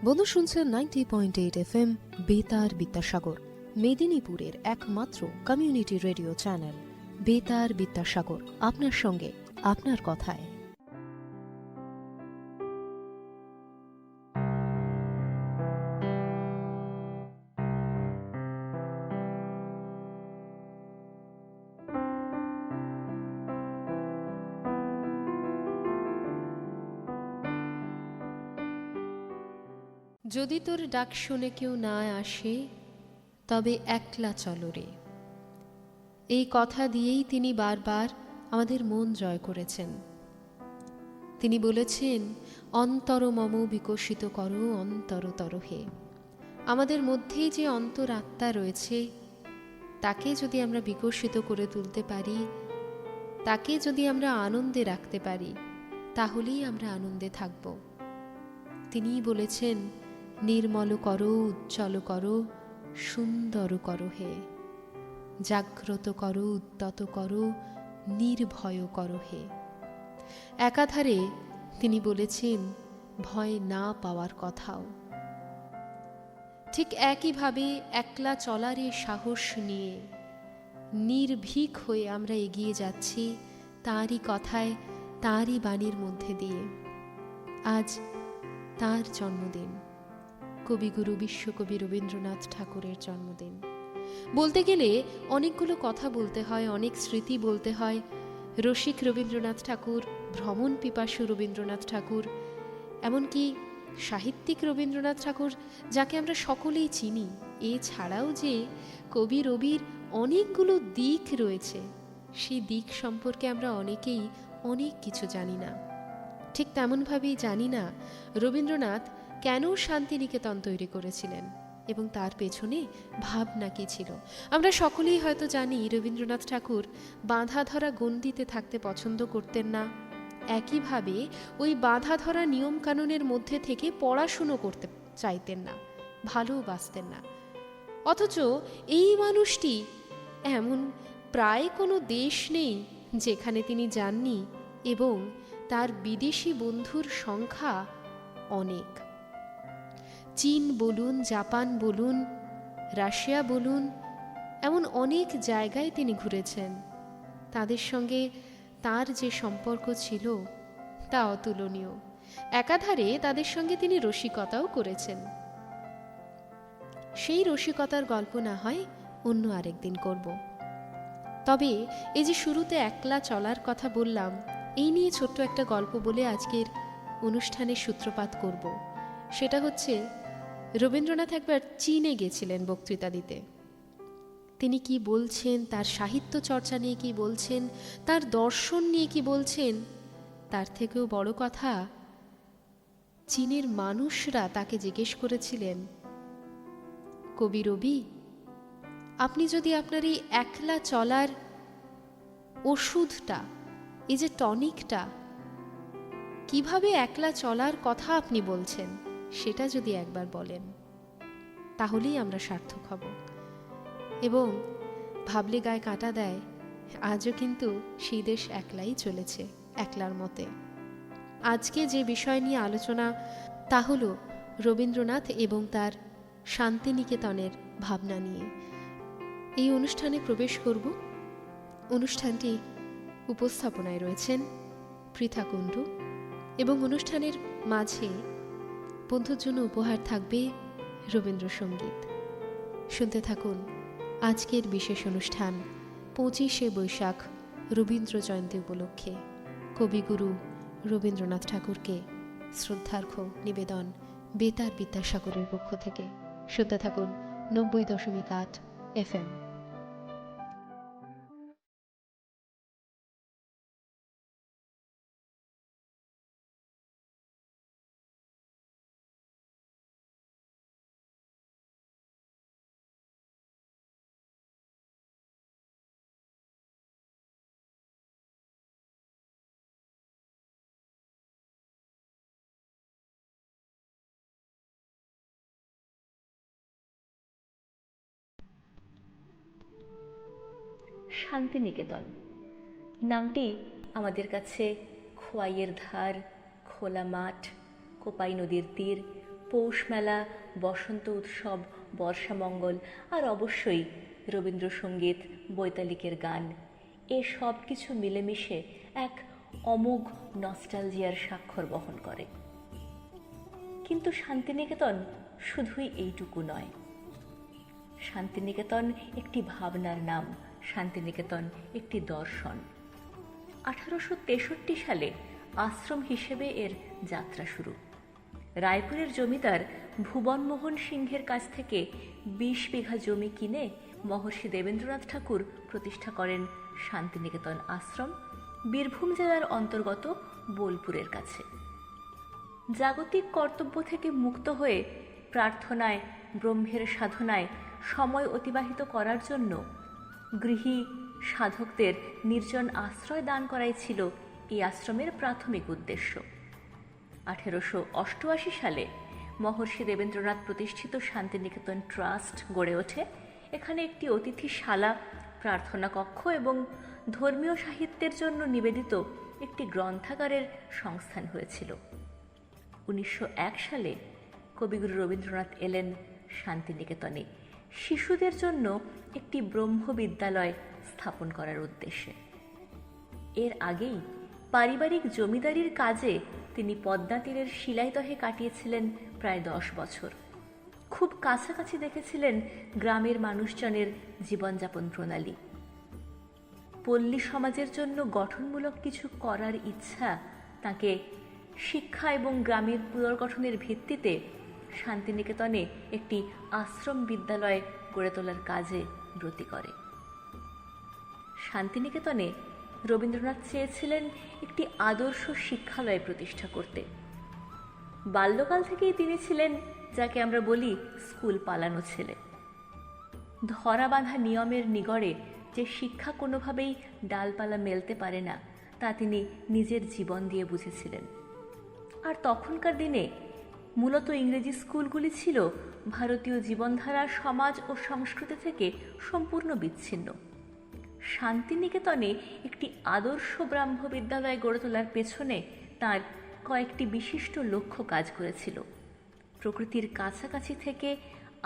বন্ধু শুনছেন 90.8 FM বেতার বিদ্যাসাগর, মেদিনীপুরের একমাত্র কমিউনিটি রেডিও চ্যানেল বেতার বিদ্যাসাগর। আপনার সঙ্গে, আপনার কথায়। যদি তোর ডাক শুনে কেউ না আসে, তবে একলা চলো রে। এই কথা দিয়েই তিনি বারবার আমাদের মন জয় করেছেন। তিনি বলেছেন, অন্তর মম বিকশিত করো অন্তরতর হে। আমাদের মধ্যেই যে অন্তরাত্মা রয়েছে, তাকে যদি আমরা বিকশিত করে তুলতে পারি, তাকে যদি আমরা আনন্দে রাখতে পারি, তাহলেই আমরা আনন্দে থাকব। তিনিই বলেছেন, নির্মল করো, উজ্জ্বল করো, সুন্দর করো হে। জাগ্রত করো, উদ্যত করো, নির্ভয় করো হে। একাধারে তিনি বলেছেন ভয় না পাওয়ার কথাও। ঠিক একইভাবে একলা চলার এই সাহস নিয়ে নির্ভীক হয়ে আমরা এগিয়ে যাচ্ছি তাঁরই কথায়, তাঁরই বাণীর মধ্যে দিয়ে। আজ তাঁর জন্মদিন, কবিগুরু বিশ্বকবি রবীন্দ্রনাথ ঠাকুরের জন্মদিন। বলতে গেলে অনেকগুলো কথা বলতে হয়, অনেক স্মৃতি বলতে হয়। রসিক রবীন্দ্রনাথ ঠাকুর, ভ্রমণ পিপাসু রবীন্দ্রনাথ ঠাকুর, এমনকি সাহিত্যিক রবীন্দ্রনাথ ঠাকুর, যাকে আমরা সকলেই চিনি। এছাড়াও যে কবি রবির অনেকগুলো দিক রয়েছে, সেই দিক সম্পর্কে আমরা অনেকেই অনেক কিছু জানি না। ঠিক তেমনভাবেই জানি না রবীন্দ্রনাথ কেন শান্তিনিকেতন তৈরি করেছিলেন এবং তার পেছনে ভাবনা কি ছিল। আমরা সকলেই হয়তো জানি রবীন্দ্রনাথ ঠাকুর বাঁধা ধরা গণ্ডিতে থাকতে পছন্দ করতেন না। একইভাবে ওই বাঁধা ধরা নিয়মকানুনের মধ্যে থেকে পড়াশুনো করতে চাইতেন না, ভালোবাসতেন না। অথচ এই মানুষটি, এমন প্রায় কোনো দেশ নেই যেখানে তিনি যাননি, এবং তার বিদেশি বন্ধুর সংখ্যা অনেক। চীন বলুন, জাপান বলুন, রাশিয়া বলুন, এমন অনেক জায়গায় তিনি ঘুরেছেন। তাদের সঙ্গে তার যে সম্পর্ক ছিল তা অতুলনীয়। একাধারে তাদের সঙ্গে তিনি রসিকতাও করেছেন। সেই রসিকতার গল্প না হয় অন্য আরেকদিন করব। তবে এই যে শুরুতে একলা চলার কথা বললাম, এই নিয়ে ছোট্ট একটা গল্প বলে আজকের অনুষ্ঠানের সূত্রপাত করব। সেটা হচ্ছে, রবীন্দ্রনাথ একবার চীনে গেছিলেন বক্তৃতা দিতে। তিনি কি বলছেন, তার সাহিত্য চর্চা নিয়ে কি বলছেন, তার দর্শন নিয়ে কি বলছেন, তার থেকেও বড় কথা, চীনের মানুষরা তাকে জিজ্ঞেস করেছিলেন, কবি রবি, আপনি যদি আপনার এই একলা চলার ওষুধটা, এই যে টনিকটা, কিভাবে একলা চলার কথা আপনি বলছেন, সেটা যদি একবার বলেন, তাহলেই আমরা সার্থক হব। এবং ভাবলে গায়ে কাঁটা দেয়, আজও কিন্তু সেই দেশ একলাই চলেছে, একলার মতে। আজকে যে বিষয় নিয়ে আলোচনা, তা হল রবীন্দ্রনাথ এবং তার শান্তিনিকেতনের ভাবনা নিয়ে। এই অনুষ্ঠানে প্রবেশ করব। অনুষ্ঠানটি উপস্থাপনায় রয়েছেন পৃথা কুণ্ডু, এবং অনুষ্ঠানের মাঝে বন্ধুর জন্য উপহার থাকবে রবীন্দ্রসঙ্গীত। শুনতে থাকুন আজকের বিশেষ অনুষ্ঠান 25শে বৈশাখ রবীন্দ্র জয়ন্তী উপলক্ষে কবিগুরু রবীন্দ্রনাথ ঠাকুরকে শ্রদ্ধার্ঘ্য নিবেদন বেতার বিদ্যাসাগরের পক্ষ থেকে। শুনতে থাকুন 90.8 FM। শান্তিনিকেতন নামটি আমাদের কাছে খোয়াইয়ের ধার, খোলা মাঠ, কোপাই নদীর তীর, পৌষ মেলা, বসন্ত উৎসব, বর্ষামঙ্গল আর অবশ্যই রবীন্দ্রসঙ্গীত, বৈতালিকের গান, এ সব কিছু মিলেমিশে এক অমোঘ নস্টালজিয়ার স্বাক্ষর বহন করে। কিন্তু শান্তিনিকেতন শুধুই এইটুকু নয়। শান্তিনিকেতন একটি ভাবনার নাম, শান্তিনিকেতন একটি দর্শন। 1863 সালে আশ্রম হিসেবে এর যাত্রা শুরু। রায়পুরের জমিদার ভুবনমোহন সিংহের কাছ থেকে 20 বিঘা জমি কিনে মহর্ষি দেবেন্দ্রনাথ ঠাকুর প্রতিষ্ঠা করেন শান্তিনিকেতন আশ্রম, বীরভূম জেলার অন্তর্গত বোলপুরের কাছে। জাগতিক কর্তব্য থেকে মুক্ত হয়ে প্রার্থনায়, ব্রহ্মের সাধনায় সময় অতিবাহিত করার জন্য গৃহী সাধকদের নির্জন আশ্রয় দান করাই ছিল এই আশ্রমের প্রাথমিক উদ্দেশ্য। 1888 সালে মহর্ষি দেবেন্দ্রনাথ প্রতিষ্ঠিত শান্তিনিকেতন ট্রাস্ট গড়ে ওঠে। এখানে একটি অতিথিশালা, প্রার্থনা কক্ষ এবং ধর্মীয় সাহিত্যের জন্য নিবেদিত একটি গ্রন্থাগারের সংস্থান হয়েছিল। 1901 সালে কবিগুরু রবীন্দ্রনাথ এলেন শান্তিনিকেতনে শিশুদের জন্য একটি ব্রহ্মবিদ্যালয় স্থাপন করার উদ্দেশ্যে। এর আগেই পারিবারিক জমিদারির কাজে তিনি পদ্মা তীরের শিলাইদহে কাটিয়েছিলেন প্রায় 10 বছর। খুব কাছাকাছি দেখেছিলেন গ্রামের মানুষজনের জীবনযাপন প্রণালী। পল্লী সমাজের জন্য গঠনমূলক কিছু করার ইচ্ছা তাকে শিক্ষা এবং গ্রামের পুনর্গঠনের ভিত্তিতে শান্তিনিকেতনে একটি আশ্রম বিদ্যালয় গড়ে তোলার কাজে ব্রতী করে। শান্তিনিকেতনে রবীন্দ্রনাথ চেয়েছিলেন একটি আদর্শ শিক্ষালয় প্রতিষ্ঠা করতে। বাল্যকাল থেকেই তিনি ছিলেন যাকে আমরা বলি স্কুল পালানো ছেলে। ধরা বাঁধা নিয়মের নিগড়ে যে শিক্ষা কোনোভাবেই ডালপালা মেলতে পারে না, তা তিনি নিজের জীবন দিয়ে বুঝেছিলেন। আর তখনকার দিনে মূলত ইংরেজি স্কুলগুলি ছিল ভারতীয় জীবনধারা, সমাজ ও সংস্কৃতি থেকে সম্পূর্ণ বিচ্ছিন্ন। শান্তিনিকেতনে একটি আদর্শ ব্রাহ্ম বিদ্যালয় গড়ে তোলার পেছনে তাঁর কয়েকটি বিশিষ্ট লক্ষ্য কাজ করেছিল। প্রকৃতির কাছাকাছি থেকে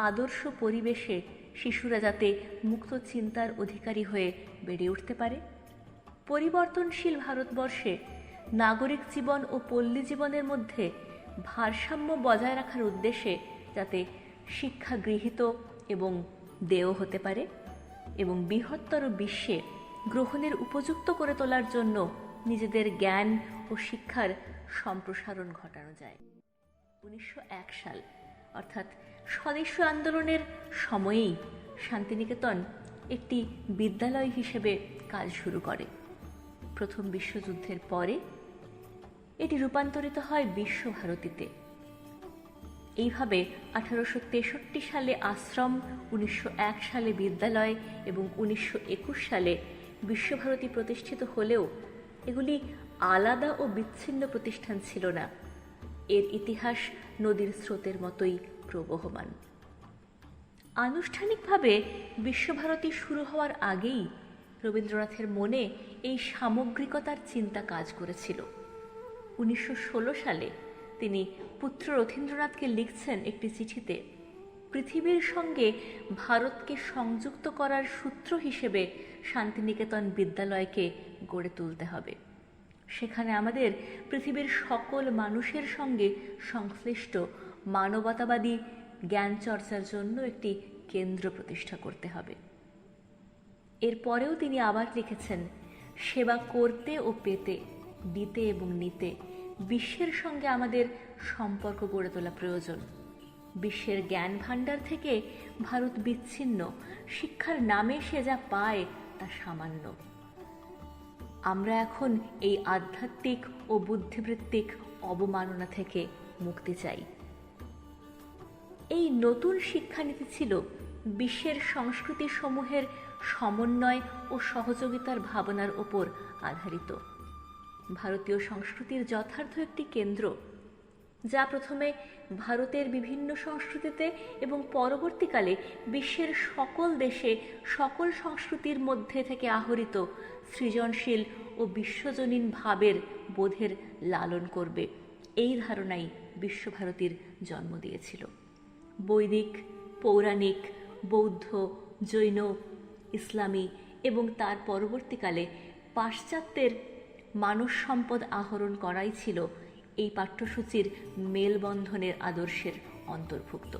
আদর্শ পরিবেশে শিশুরা যাতে মুক্ত চিন্তার অধিকারী হয়ে বেড়ে উঠতে পারে, পরিবর্তনশীল ভারতবর্ষে নাগরিক জীবন ও পল্লী জীবনের মধ্যে ভারসাম্য বজায় রাখার উদ্দেশ্যে যাতে শিক্ষা গৃহীত এবং দেয় হতে পারে এবং বৃহত্তর বিশ্বে গ্রহণের উপযুক্ত করে তোলার জন্য নিজেদের জ্ঞান ও শিক্ষার সম্প্রসারণ ঘটানো যায়। 1901 সাল অর্থাৎ স্বদেশ আন্দোলনের সময়েই শান্তিনিকেতন একটি বিদ্যালয় হিসেবে কাজ শুরু করে। প্রথম বিশ্বযুদ্ধের পরে এটি রূপান্তরিত হয় বিশ্বভারতীতে। এইভাবে 1863 সালে আশ্রম, 1901 সালে বিদ্যালয় এবং 1921 সালে বিশ্বভারতী প্রতিষ্ঠিত হলেও এগুলি আলাদা ও বিচ্ছিন্ন প্রতিষ্ঠান ছিল না। এর ইতিহাস নদীর স্রোতের মতোই প্রবহমান। আনুষ্ঠানিকভাবে বিশ্বভারতী শুরু হওয়ার আগেই রবীন্দ্রনাথের মনে এই সামগ্রিকতার চিন্তা কাজ করেছিল। 1916 সালে তিনি পুত্র রথীন্দ্রনাথকে লিখছেন একটি চিঠিতে, পৃথিবীর সঙ্গে ভারতকে সংযুক্ত করার সূত্র হিসেবে শান্তিনিকেতন বিদ্যালয়কে গড়ে তুলতে হবে। সেখানে আমাদের পৃথিবীর সকল মানুষের সঙ্গে সংশ্লিষ্ট মানবতাবাদী জ্ঞান চর্চার জন্য একটি কেন্দ্র প্রতিষ্ঠা করতে হবে। এরপরেও তিনি আবার লিখেছেন, সেবা করতে ও পেতে, দিতে এবং নিতে বিশ্বের সঙ্গে আমাদের সম্পর্ক গড়ে তোলা প্রয়োজন। বিশ্বের জ্ঞান ভাণ্ডার থেকে ভারত বিচ্ছিন্ন, শিক্ষার নামে সে যা পায় তা সামান্য। আমরা এখন এই আধ্যাত্মিক ও বুদ্ধিবৃত্তিক অবমাননা থেকে মুক্তি চাই। এই নতুন শিক্ষানীতি ছিল বিশ্বের সংস্কৃতি সমূহের সমন্বয় ও সহযোগিতার ভাবনার ওপর আধারিত। ভারতীয় সংস্কৃতির যথার্থ একটি কেন্দ্র, যা প্রথমে ভারতের বিভিন্ন সংস্কৃতিতে এবং পরবর্তীকালে বিশ্বের সকল দেশে সকল সংস্কৃতির মধ্যে থেকে আহরিত সৃজনশীল ও বিশ্বজনীন ভাবের বোধের লালন করবে এই ধারণাই বিশ্বভারতীর জন্ম দিয়েছিল। বৈদিক, পৌরাণিক, বৌদ্ধ, জৈন, ইসলামী এবং তার পরবর্তীকালে পাশ্চাত্যের মানব সম্পদ আহরণ করাই ছিল এই পাঠ্যসূচির মেলবন্ধনের আদর্শের অন্তর্ভুক্ত।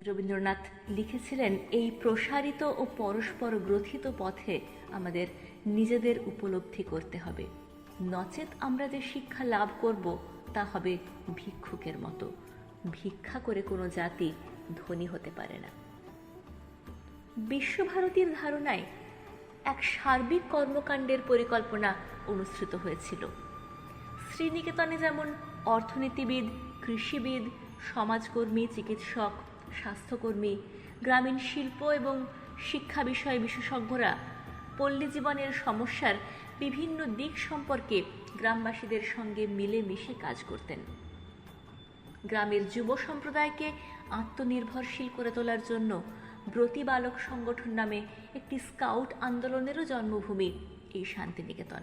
রবীন্দ্রনাথ লিখেছিলেন, এই প্রসারিত ও পরস্পর গ্রথিত পথে আমাদের নিজেদের উপলব্ধি করতে হবে, নচেত আমরা যে শিক্ষা লাভ করব তা হবে ভিক্ষুকের মতো। ভিক্ষা করে কোনো জাতি ধনী হতে পারে না। বিশ্বভারতীর ধারণায় এক সার্বিক কর্মকাণ্ডের পরিকল্পনা অনুসৃত হয়েছিল। শ্রীনিকেতনে যেমন অর্থনীতিবিদ, কৃষিবিদ, সমাজকর্মী, চিকিৎসক, স্বাস্থ্যকর্মী, গ্রামীণ শিল্প এবং শিক্ষা বিষয়ে বিশেষজ্ঞরা পল্লী জীবনের সমস্যার বিভিন্ন দিক সম্পর্কে গ্রামবাসীদের সঙ্গে মিলেমিশে কাজ করতেন। গ্রামের যুব সম্প্রদায়কে আত্মনির্ভরশীল করে তোলার জন্য ব্রতী বালক সংগঠন নামে একটি স্কাউট আন্দোলনেরও জন্মভূমি এই শান্তিনিকেতন।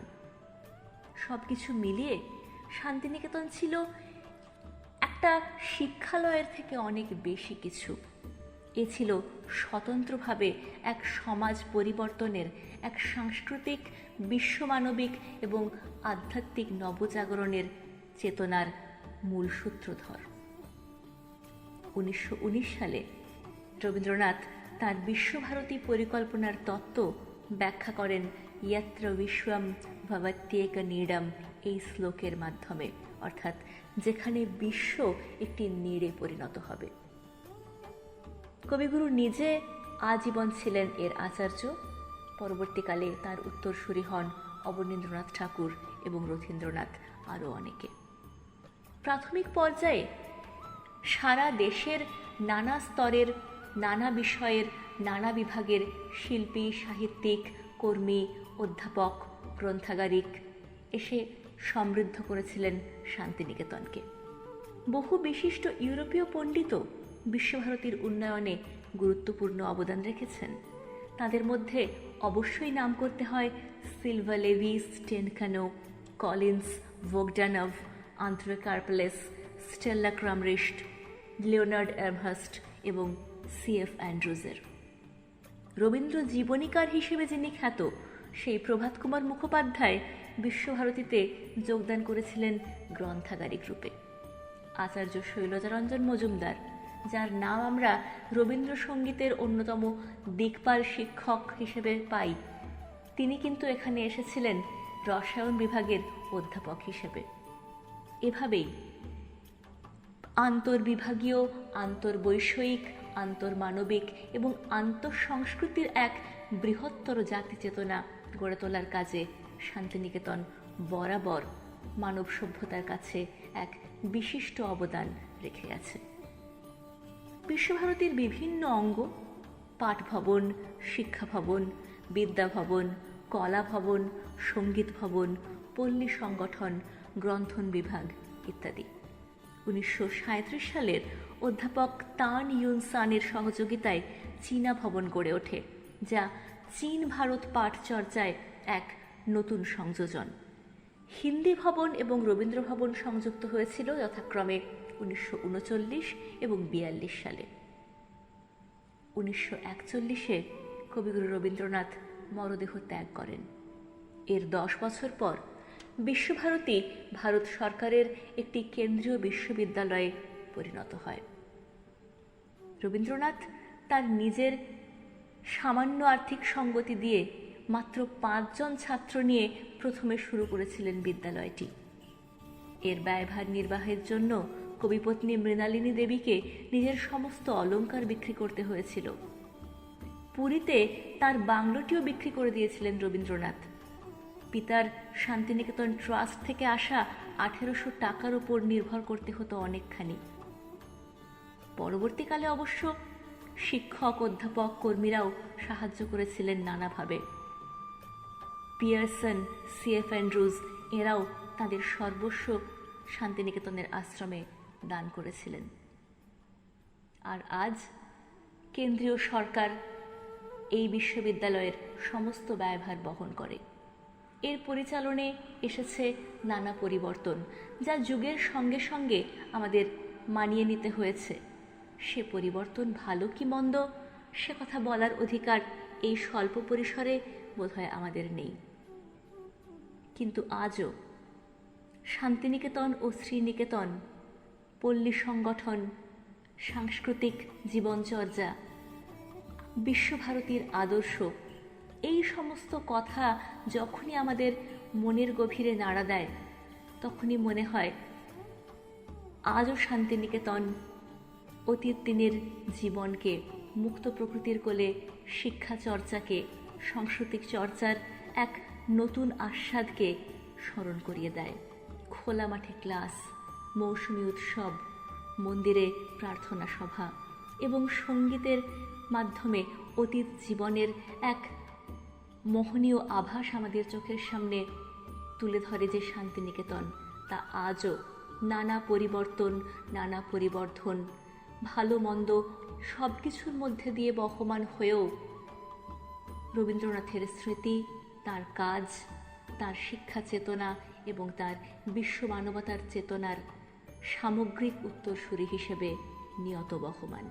সবকিছু মিলিয়ে শান্তিনিকেতন ছিল একটা শিক্ষালয়ের থেকে অনেক বেশি কিছু। এ ছিল স্বতন্ত্রভাবে এক সমাজ পরিবর্তনের, এক সাংস্কৃতিক, বিশ্বমানবিক এবং আধ্যাত্মিক নবজাগরণের চেতনার মূল সূত্রধর। 1919 সালে রবীন্দ্রনাথ তাঁর বিশ্বভারতী পরিকল্পনার তত্ত্ব ব্যাখ্যা করেন যত্র বিশ্বম ভবত্যেক নীড়ম এই শ্লোকের মাধ্যমে, অর্থাৎ যেখানে বিশ্ব একটি নীড়ে পরিণত হবে। কবিগুরু নিজে আজীবন ছিলেন এর আচার্য। পরবর্তীকালে তার উত্তরসূরি হন অবনীন্দ্রনাথ ঠাকুর এবং রথীন্দ্রনাথ, আরও অনেকে। প্রাথমিক পর্যায়ে সারা দেশের নানা স্তরের, নানা বিষয়ের, নানা বিভাগের শিল্পী, সাহিত্যিক, কর্মী, অধ্যাপক, গ্রন্থাগারিক এসে সমৃদ্ধ করেছিলেন শান্তিনিকেতনকে। বহু বিশিষ্ট ইউরোপীয় পণ্ডিতও বিশ্বভারতীর উন্নয়নে গুরুত্বপূর্ণ অবদান রেখেছেন। তাদের মধ্যে অবশ্যই নাম করতে হয় সিলভা লেভিস, স্টেনকানো, কলিন্স, ভোগডানভ, আন্দ্রে কার্পেলেস, স্টেল্লা ক্রামরিস্ট, লিওনার্ড এরভাস্ট এবং সিএফ অ্যান্ড্রুজের। রবীন্দ্র জীবনীকার হিসেবে যিনি খ্যাত, সেই প্রভাত কুমার মুখোপাধ্যায় বিশ্বভারতীতে যোগদান করেছিলেন গ্রন্থাগারিক রূপে। আচার্য শৈলজারঞ্জন মজুমদার, যার নাম আমরা রবীন্দ্রসঙ্গীতের অন্যতম দিকপাল শিক্ষক হিসেবে পাই, তিনি কিন্তু এখানে এসেছিলেন রসায়ন বিভাগের অধ্যাপক হিসেবে। এভাবেই আন্তর্বিভাগীয়, আন্তর্বৈষয়িক, আন্তর্মানবিক এবং আন্তঃসংস্কৃতির এক বৃহত্তর জাতি চেতনা গড়ে তোলার কাজে শান্তিনিকেতন বরাবর মানব সভ্যতার কাছে এক বিশিষ্ট অবদান রেখে গেছে। বিশ্বভারতীর বিভিন্ন অঙ্গ, পাঠ ভবন, শিক্ষা ভবন, বিদ্যা ভবন, কলা ভবন, সঙ্গীত ভবন, পল্লী সংগঠন, গ্রন্থন বিভাগ ইত্যাদি 1937 সালের অধ্যাপক তান ইউন সানের সহযোগিতায় চীনা ভবন গড়ে ওঠে, যা চীন ভারত পাঠ চর্চায় এক নতুন সংযোজন। হিন্দি ভবন এবং রবীন্দ্র ভবন সংযুক্ত হয়েছিল যথাক্রমে 1939 এবং 42 সালে। 1941-এ কবিগুরু রবীন্দ্রনাথ মরদেহ ত্যাগ করেন। এর 10 বছর পর বিশ্বভারতী ভারত সরকারের একটি কেন্দ্রীয় বিশ্ববিদ্যালয়ে পরিণত হয়। রবীন্দ্রনাথ তার নিজের সামান্য আর্থিক সঙ্গতি দিয়ে মাত্র 5 জন ছাত্র নিয়ে প্রথমে শুরু করেছিলেন বিদ্যালয়টি। এর ব্যয়ভার নির্বাহের জন্য কবিপত্নী মৃণালিনী দেবীকে নিজের সমস্ত অলংকার বিক্রি করতে হয়েছিল। পুরীতে তার বাংলোটিও বিক্রি করে দিয়েছিলেন রবীন্দ্রনাথ। পিতার শান্তিনিকেতন ট্রাস্ট থেকে আসা 1800 টাকার উপর নির্ভর করতে হতো অনেকখানি। পরবর্তীকালে অবশ্য শিক্ষক, অধ্যাপক, কর্মীরাও সাহায্য করেছিলেন নানাভাবে। পিয়ারসন, CF অ্যান্ড্রুজ এরাও তাদের সর্বস্ব শান্তিনিকেতনের আশ্রমে দান করেছিলেন। আর আজ কেন্দ্রীয় সরকার এই বিশ্ববিদ্যালয়ের সমস্ত ব্যয়ভার বহন করে। এর পরিচালনে এসেছে নানা পরিবর্তন, যা যুগের সঙ্গে সঙ্গে আমাদের মানিয়ে নিতে হয়েছে। সে পরিবর্তন ভালো কি মন্দ সে কথা বলার অধিকার এই স্বল্প পরিসরে বোধহয় আমাদের নেই। কিন্তু আজও শান্তিনিকেতন ও শ্রীনিকেতন, পল্লী সংগঠন, সাংস্কৃতিক জীবনচর্যা, বিশ্বভারতীর আদর্শ, এই সমস্ত কথা যখনই আমাদের মনের গভীরে নাড়া দেয়, তখনই মনে হয় আজও শান্তিনিকেতন অতীত দিনের জীবনকে, মুক্ত প্রকৃতির কোলে শিক্ষা চর্চাকে, সাংস্কৃতিক চর্চার এক নতুন আস্বাদকে স্মরণ করিয়ে দেয়। খোলা মাঠে ক্লাস, মৌসুমী উৎসব, মন্দিরে প্রার্থনা সভা এবং সঙ্গীতের মাধ্যমে অতীত জীবনের এক মোহনীয় আভাস আমাদের চোখের সামনে তুলে ধরে যে শান্তিনিকেতন, তা আজও নানা পরিবর্তন, নানা পরিবর্ধন, ভালো মন্দ সব কিছুর মধ্যে দিয়ে বহমান হয়েও রবীন্দ্রনাথের স্মৃতি, তার কাজ, তার শিক্ষা চেতনা এবং তার বিশ্ব মানবতার চেতনার সামগ্রিক উত্তরসূরি হিসেবে নিয়ত বহমান।